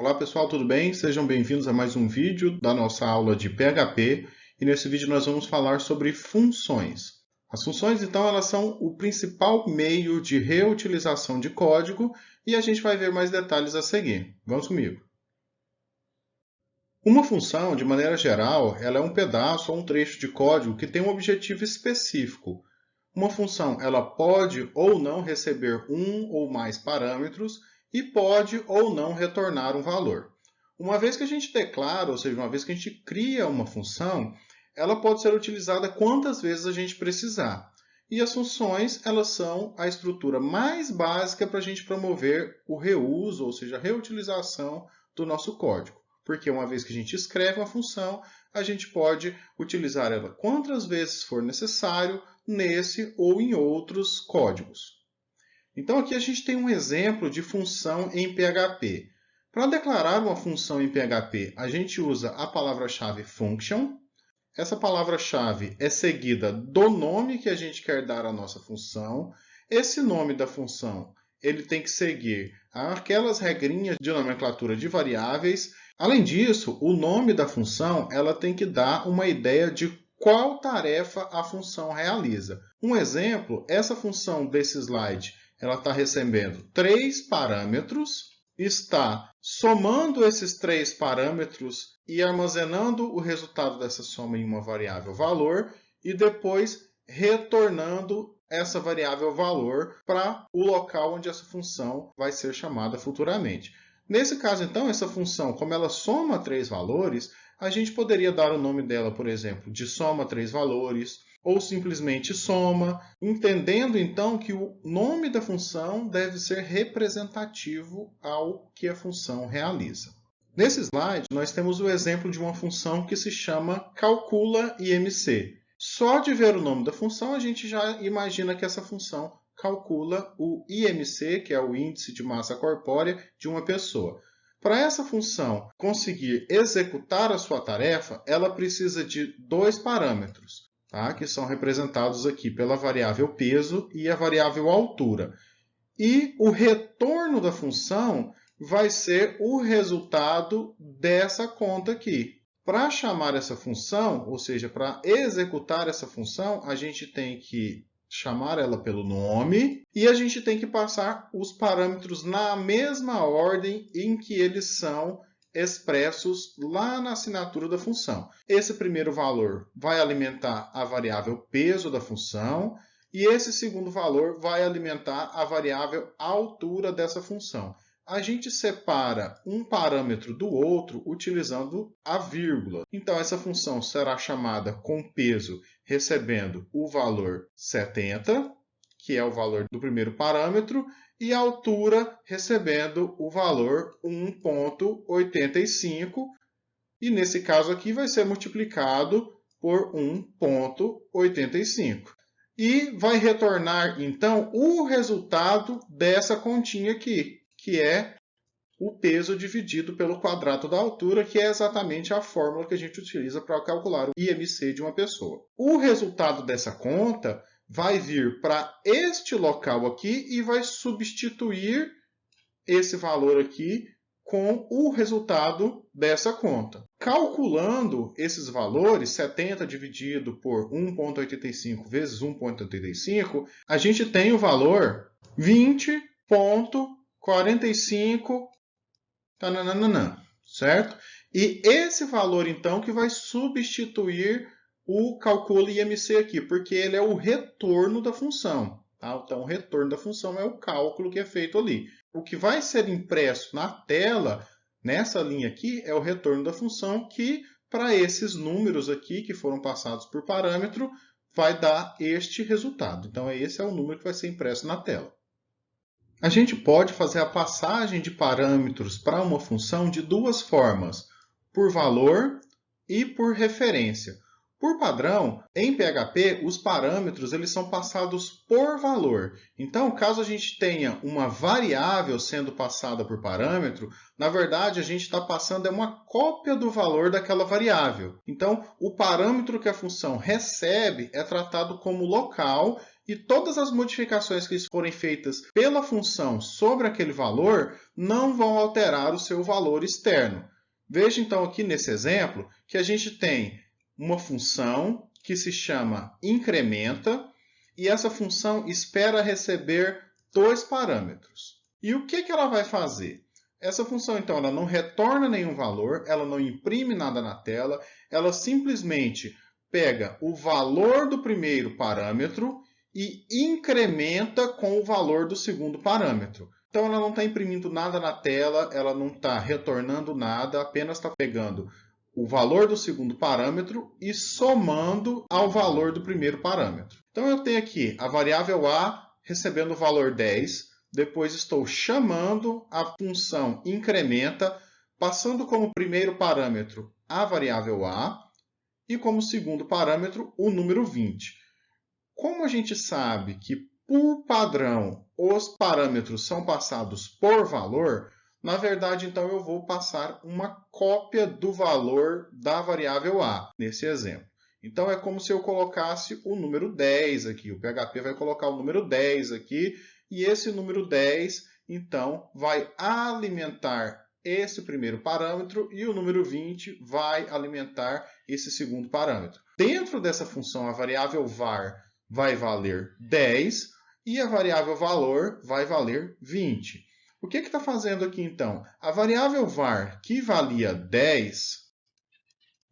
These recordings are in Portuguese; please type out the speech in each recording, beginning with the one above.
Olá pessoal, tudo bem? Sejam bem-vindos a mais um vídeo da nossa aula de PHP e nesse vídeo nós vamos falar sobre funções. As funções, então, elas são o principal meio de reutilização de código e a gente vai ver mais detalhes a seguir. Vamos comigo. Uma função, de maneira geral, ela é um pedaço ou um trecho de código que tem um objetivo específico. Uma função ela pode ou não receber um ou mais parâmetros e pode ou não retornar um valor. Uma vez que a gente declara, ou seja, uma vez que a gente cria uma função, ela pode ser utilizada quantas vezes a gente precisar. E as funções, elas são a estrutura mais básica para a gente promover o reuso, ou seja, a reutilização do nosso código. Porque uma vez que a gente escreve uma função, a gente pode utilizar ela quantas vezes for necessário, nesse ou em outros códigos. Então aqui a gente tem um exemplo de função em PHP. Para declarar uma função em PHP, a gente usa a palavra-chave function. Essa palavra-chave é seguida do nome que a gente quer dar à nossa função. Esse nome da função ele tem que seguir aquelas regrinhas de nomenclatura de variáveis. Além disso, o nome da função ela tem que dar uma ideia de qual tarefa a função realiza. Um exemplo, essa função desse slide, ela está recebendo 3 parâmetros, está somando esses 3 parâmetros e armazenando o resultado dessa soma em uma variável valor e depois retornando essa variável valor para o local onde essa função vai ser chamada futuramente. Nesse caso, então, essa função, como ela soma 3 valores, a gente poderia dar o nome dela, por exemplo, de soma 3 valores, ou simplesmente soma, entendendo então que o nome da função deve ser representativo ao que a função realiza. Nesse slide, nós temos o exemplo de uma função que se chama calcula IMC. Só de ver o nome da função, a gente já imagina que essa função calcula o IMC, que é o índice de massa corpórea de uma pessoa. Para essa função conseguir executar a sua tarefa, ela precisa de 2 parâmetros, tá? Que são representados aqui pela variável peso e a variável altura. E o retorno da função vai ser o resultado dessa conta aqui. Para chamar essa função, ou seja, para executar essa função, a gente tem que chamar ela pelo nome e a gente tem que passar os parâmetros na mesma ordem em que eles são expressos lá na assinatura da função. Esse primeiro valor vai alimentar a variável peso da função e esse segundo valor vai alimentar a variável altura dessa função. A gente separa um parâmetro do outro utilizando a vírgula. Então, essa função será chamada com peso recebendo o valor 70, que é o valor do primeiro parâmetro, e a altura recebendo o valor 1,85, e nesse caso aqui vai ser multiplicado por 1,85. E vai retornar, então, o resultado dessa continha aqui, que é o peso dividido pelo quadrado da altura, que é exatamente a fórmula que a gente utiliza para calcular o IMC de uma pessoa. O resultado dessa conta vai vir para este local aqui e vai substituir esse valor aqui com o resultado dessa conta. Calculando esses valores, 70 dividido por 1,85 vezes 1,85, a gente tem o valor 20,45, certo? E esse valor, então, que vai substituir o calcula IMC aqui, porque ele é o retorno da função. Tá? Então, o retorno da função é o cálculo que é feito ali. O que vai ser impresso na tela, nessa linha aqui, é o retorno da função, que para esses números aqui, que foram passados por parâmetro, vai dar este resultado. Então, esse é o número que vai ser impresso na tela. A gente pode fazer a passagem de parâmetros para uma função de duas formas, por valor e por referência. Por padrão, em PHP, os parâmetros eles são passados por valor. Então, caso a gente tenha uma variável sendo passada por parâmetro, na verdade, a gente está passando uma cópia do valor daquela variável. Então, o parâmetro que a função recebe é tratado como local e todas as modificações que forem feitas pela função sobre aquele valor não vão alterar o seu valor externo. Veja então aqui nesse exemplo que a gente tem uma função que se chama incrementa e essa função espera receber dois parâmetros. E o que ela vai fazer? Essa função, então, ela não retorna nenhum valor, ela não imprime nada na tela, ela simplesmente pega o valor do primeiro parâmetro e incrementa com o valor do segundo parâmetro. Então, ela não está imprimindo nada na tela, ela não está retornando nada, apenas está pegando o valor do segundo parâmetro e somando ao valor do primeiro parâmetro. Então, eu tenho aqui a variável a recebendo o valor 10, depois estou chamando a função incrementa, passando como primeiro parâmetro a variável a e como segundo parâmetro o número 20. Como a gente sabe que, por padrão, os parâmetros são passados por valor, na verdade, então, eu vou passar uma cópia do valor da variável a, nesse exemplo. Então, é como se eu colocasse o número 10 aqui. O PHP vai colocar o número 10 aqui, e esse número 10, então, vai alimentar esse primeiro parâmetro e o número 20 vai alimentar esse segundo parâmetro. Dentro dessa função, a variável var vai valer 10 e a variável valor vai valer 20. O que está fazendo aqui, então? A variável var, que valia 10,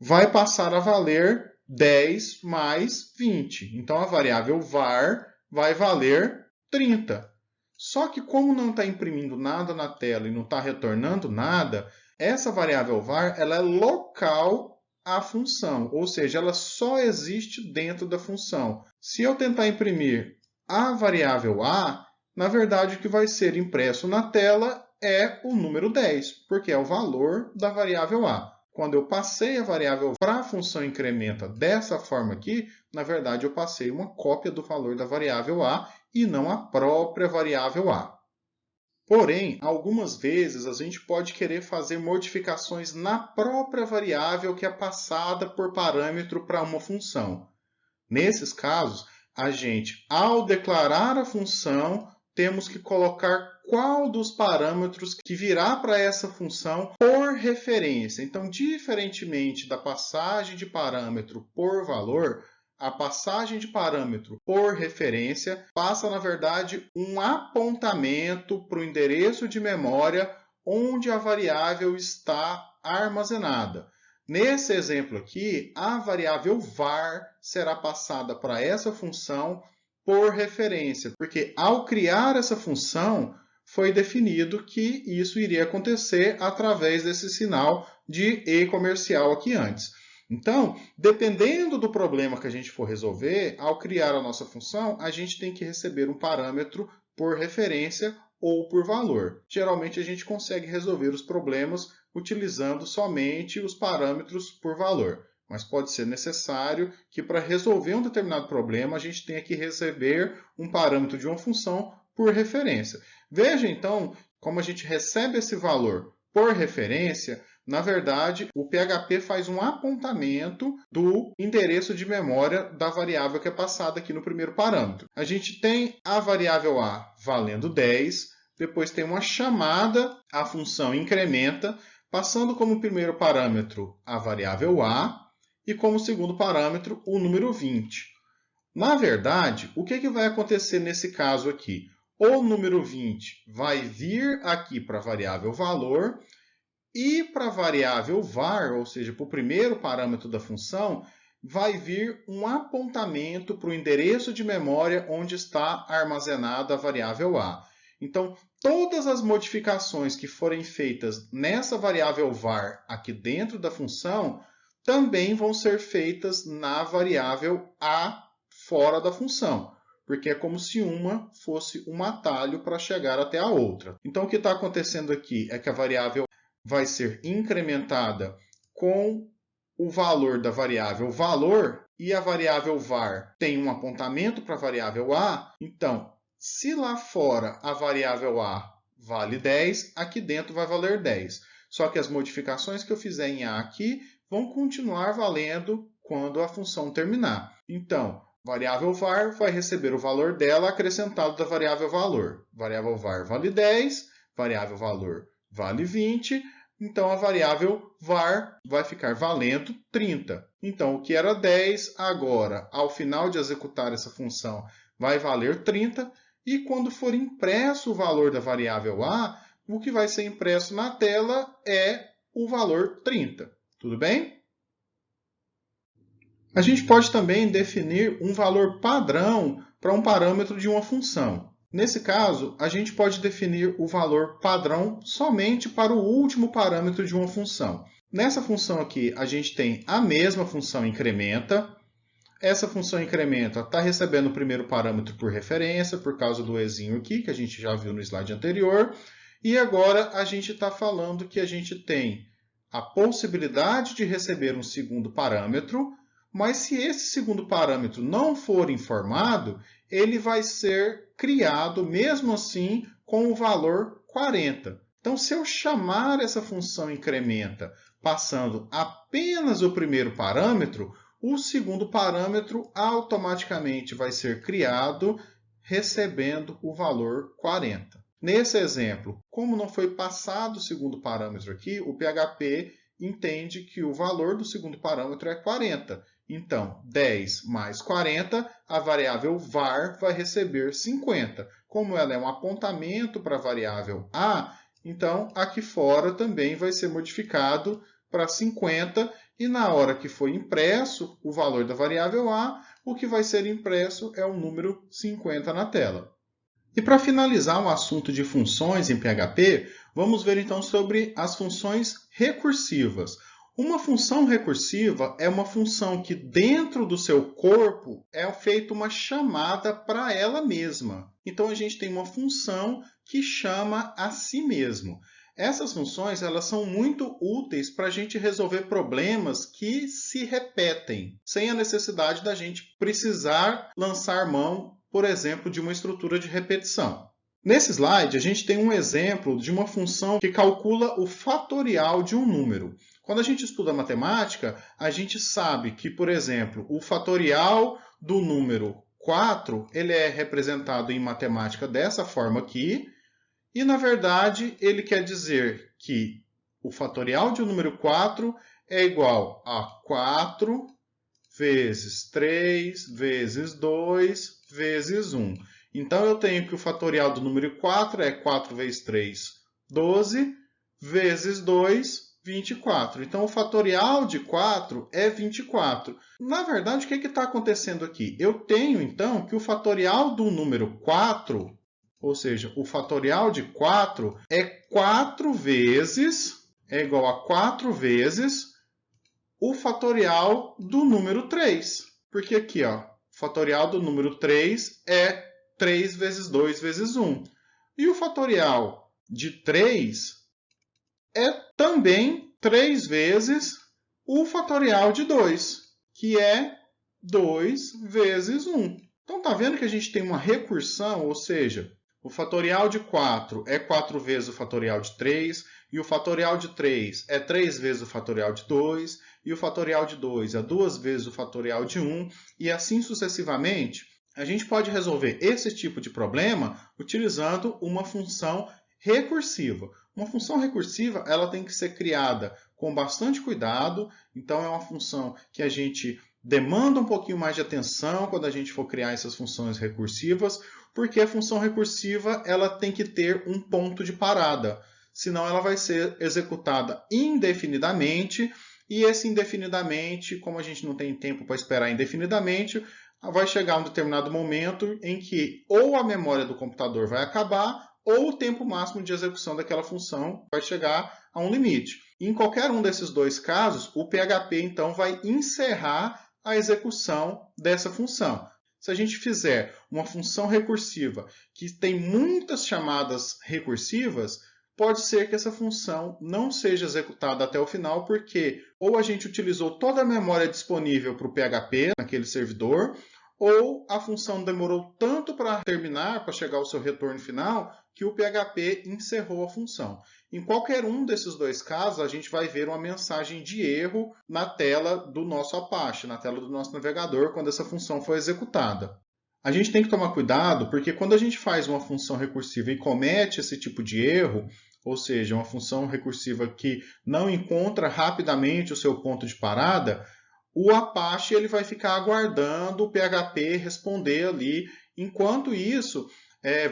vai passar a valer 10 mais 20. Então, a variável var vai valer 30. Só que como não está imprimindo nada na tela e não está retornando nada, essa variável var ela é local à função, ou seja, ela só existe dentro da função. Se eu tentar imprimir a variável a, na verdade o que vai ser impresso na tela é o número 10, porque é o valor da variável a. Quando eu passei a variável para a função incrementa dessa forma aqui, na verdade eu passei uma cópia do valor da variável a e não a própria variável a. Porém, algumas vezes a gente pode querer fazer modificações na própria variável que é passada por parâmetro para uma função. Nesses casos, a gente, ao declarar a função, temos que colocar qual dos parâmetros que virá para essa função por referência. Então, diferentemente da passagem de parâmetro por valor, a passagem de parâmetro por referência passa, na verdade, um apontamento para o endereço de memória onde a variável está armazenada. Nesse exemplo aqui, a variável var será passada para essa função por referência, porque ao criar essa função, foi definido que isso iria acontecer através desse sinal de e comercial aqui antes. Então, dependendo do problema que a gente for resolver, ao criar a nossa função, a gente tem que receber um parâmetro por referência ou por valor. Geralmente, a gente consegue resolver os problemas utilizando somente os parâmetros por valor. Mas pode ser necessário que, para resolver um determinado problema, a gente tenha que receber um parâmetro de uma função por referência. Veja, então, como a gente recebe esse valor por referência, na verdade, o PHP faz um apontamento do endereço de memória da variável que é passada aqui no primeiro parâmetro. A gente tem a variável a valendo 10, depois tem uma chamada à função incrementa, passando como primeiro parâmetro a variável a e como segundo parâmetro o número 20. Na verdade, o que vai acontecer nesse caso aqui? O número 20 vai vir aqui para a variável valor e para a variável var, ou seja, para o primeiro parâmetro da função, vai vir um apontamento para o endereço de memória onde está armazenada a variável a. Então, todas as modificações que forem feitas nessa variável var aqui dentro da função também vão ser feitas na variável a fora da função, porque é como se uma fosse um atalho para chegar até a outra. Então, o que está acontecendo aqui é que a variável vai ser incrementada com o valor da variável valor e a variável var tem um apontamento para a variável a, então, se lá fora a variável a vale 10, aqui dentro vai valer 10. Só que as modificações que eu fizer em a aqui vão continuar valendo quando a função terminar. Então, variável var vai receber o valor dela acrescentado da variável valor. Variável var vale 10, variável valor vale 20, então a variável var vai ficar valendo 30. Então, o que era 10, agora, ao final de executar essa função, vai valer 30, e quando for impresso o valor da variável a, o que vai ser impresso na tela é o valor 30. Tudo bem? A gente pode também definir um valor padrão para um parâmetro de uma função. Nesse caso, a gente pode definir o valor padrão somente para o último parâmetro de uma função. Nessa função aqui, a gente tem a mesma função incrementa. Essa função incrementa está recebendo o primeiro parâmetro por referência, por causa do ezinho aqui, que a gente já viu no slide anterior. E agora a gente está falando que a gente tem a possibilidade de receber um segundo parâmetro, mas se esse segundo parâmetro não for informado, ele vai ser criado, mesmo assim, com o valor 40. Então, se eu chamar essa função incrementa passando apenas o primeiro parâmetro, o segundo parâmetro automaticamente vai ser criado recebendo o valor 40. Nesse exemplo, como não foi passado o segundo parâmetro aqui, o PHP entende que o valor do segundo parâmetro é 40. Então, 10 mais 40, a variável var vai receber 50. Como ela é um apontamento para a variável a, então aqui fora também vai ser modificado para 50, e na hora que for impresso o valor da variável a, o que vai ser impresso é o número 50 na tela. E para finalizar o assunto de funções em PHP, vamos ver então sobre as funções recursivas. Uma função recursiva é uma função que dentro do seu corpo é feita uma chamada para ela mesma. Então a gente tem uma função que chama a si mesmo. Essas funções elas são muito úteis para a gente resolver problemas que se repetem, sem a necessidade da gente precisar lançar mão, por exemplo, de uma estrutura de repetição. Nesse slide, a gente tem um exemplo de uma função que calcula o fatorial de um número. Quando a gente estuda matemática, a gente sabe que, por exemplo, o fatorial do número 4 ele é representado em matemática dessa forma aqui, e, na verdade, ele quer dizer que o fatorial de um número 4 é igual a 4 vezes 3 vezes 2 vezes 1. Então, eu tenho que o fatorial do número 4 é 4 vezes 3, 12, vezes 2, 24. Então, o fatorial de 4 é 24. Na verdade, o que está acontecendo aqui? Eu tenho, então, que o fatorial do número 4, ou seja, o fatorial de 4 é 4 vezes, é igual a 4 vezes o fatorial do número 3. Porque aqui, ó, o fatorial do número 3 é 3 vezes 2 vezes 1. E o fatorial de 3 é também 3 vezes o fatorial de 2, que é 2 vezes 1. Então, tá vendo que a gente tem uma recursão, ou seja, o fatorial de 4 é 4 vezes o fatorial de 3, e o fatorial de 3 é 3 vezes o fatorial de 2, e o fatorial de 2 é 2 vezes o fatorial de 1, e assim sucessivamente. A gente pode resolver esse tipo de problema utilizando uma função recursiva. Uma função recursiva ela tem que ser criada com bastante cuidado, então é uma função que a gente demanda um pouquinho mais de atenção quando a gente for criar essas funções recursivas, porque a função recursiva ela tem que ter um ponto de parada, senão ela vai ser executada indefinidamente, e esse indefinidamente, como a gente não tem tempo para esperar indefinidamente, vai chegar um determinado momento em que ou a memória do computador vai acabar, ou o tempo máximo de execução daquela função vai chegar a um limite. Em qualquer um desses dois casos, o PHP então vai encerrar a execução dessa função. Se a gente fizer uma função recursiva que tem muitas chamadas recursivas, pode ser que essa função não seja executada até o final, porque ou a gente utilizou toda a memória disponível para o PHP naquele servidor, ou a função demorou tanto para terminar, para chegar ao seu retorno final, que o PHP encerrou a função. Em qualquer um desses dois casos, a gente vai ver uma mensagem de erro na tela do nosso Apache, na tela do nosso navegador, quando essa função for executada. A gente tem que tomar cuidado, porque quando a gente faz uma função recursiva e comete esse tipo de erro, ou seja, uma função recursiva que não encontra rapidamente o seu ponto de parada, o Apache ele vai ficar aguardando o PHP responder ali. Enquanto isso,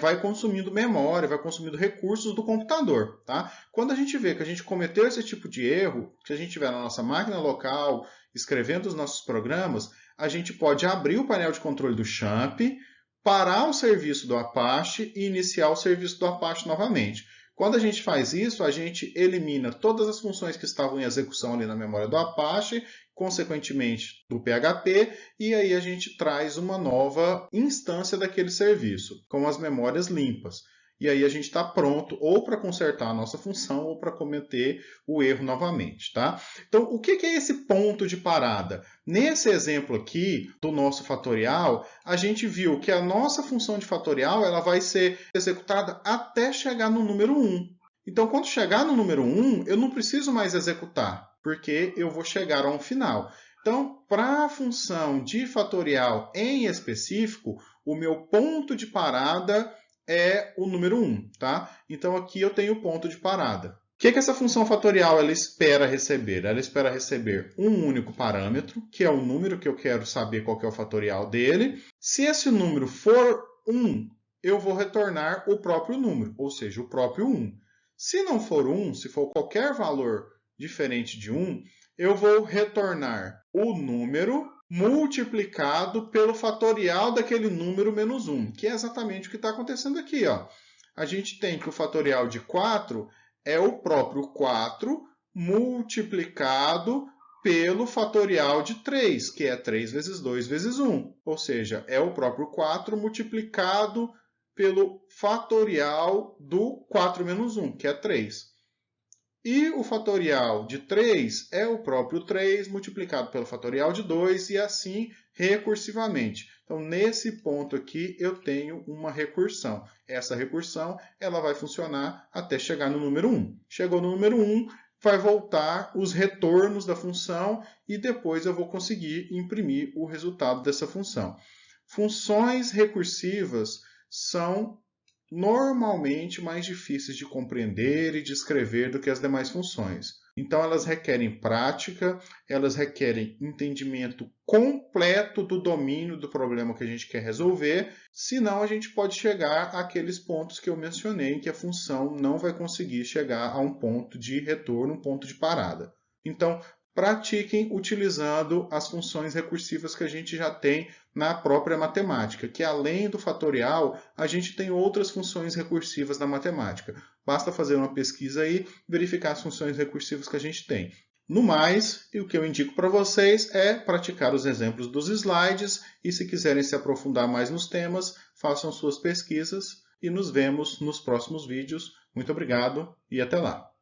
vai consumindo memória, vai consumindo recursos do computador. Tá? Quando a gente vê que a gente cometeu esse tipo de erro, que a gente tiver na nossa máquina local, escrevendo os nossos programas, a gente pode abrir o painel de controle do XAMPP, parar o serviço do Apache e iniciar o serviço do Apache novamente. Quando a gente faz isso, a gente elimina todas as funções que estavam em execução ali na memória do Apache, consequentemente do PHP, e aí a gente traz uma nova instância daquele serviço, com as memórias limpas. E aí a gente está pronto ou para consertar a nossa função ou para cometer o erro novamente. Tá? Então, o que é esse ponto de parada? Nesse exemplo aqui do nosso fatorial, a gente viu que a nossa função de fatorial ela vai ser executada até chegar no número 1. Então, quando chegar no número 1, eu não preciso mais executar, porque eu vou chegar a um final. Então, para a função de fatorial em específico, o meu ponto de parada é o número 1, tá? Então aqui eu tenho o ponto de parada. O que essa função fatorial ela espera receber? Ela espera receber um único parâmetro, que é o número que eu quero saber qual que é o fatorial dele. Se esse número for 1, eu vou retornar o próprio número, ou seja, o próprio 1. Se não for 1, se for qualquer valor diferente de 1, eu vou retornar o número multiplicado pelo fatorial daquele número menos 1, que é exatamente o que está acontecendo aqui. Ó. A gente tem que o fatorial de 4 é o próprio 4 multiplicado pelo fatorial de 3, que é 3 vezes 2 vezes 1. Ou seja, é o próprio 4 multiplicado pelo fatorial do 4 menos 1, que é 3. E o fatorial de 3 é o próprio 3 multiplicado pelo fatorial de 2 e assim recursivamente. Então, nesse ponto aqui, eu tenho uma recursão. Essa recursão ela vai funcionar até chegar no número 1. Chegou no número 1, vai voltar os retornos da função e depois eu vou conseguir imprimir o resultado dessa função. Funções recursivas são normalmente mais difíceis de compreender e de escrever do que as demais funções. Então, elas requerem prática, elas requerem entendimento completo do domínio do problema que a gente quer resolver, senão a gente pode chegar àqueles pontos que eu mencionei, em que a função não vai conseguir chegar a um ponto de retorno, um ponto de parada. Então, pratiquem utilizando as funções recursivas que a gente já tem na própria matemática, que além do fatorial, a gente tem outras funções recursivas na matemática. Basta fazer uma pesquisa aí, verificar as funções recursivas que a gente tem. No mais, o que eu indico para vocês é praticar os exemplos dos slides e se quiserem se aprofundar mais nos temas, façam suas pesquisas e nos vemos nos próximos vídeos. Muito obrigado e até lá!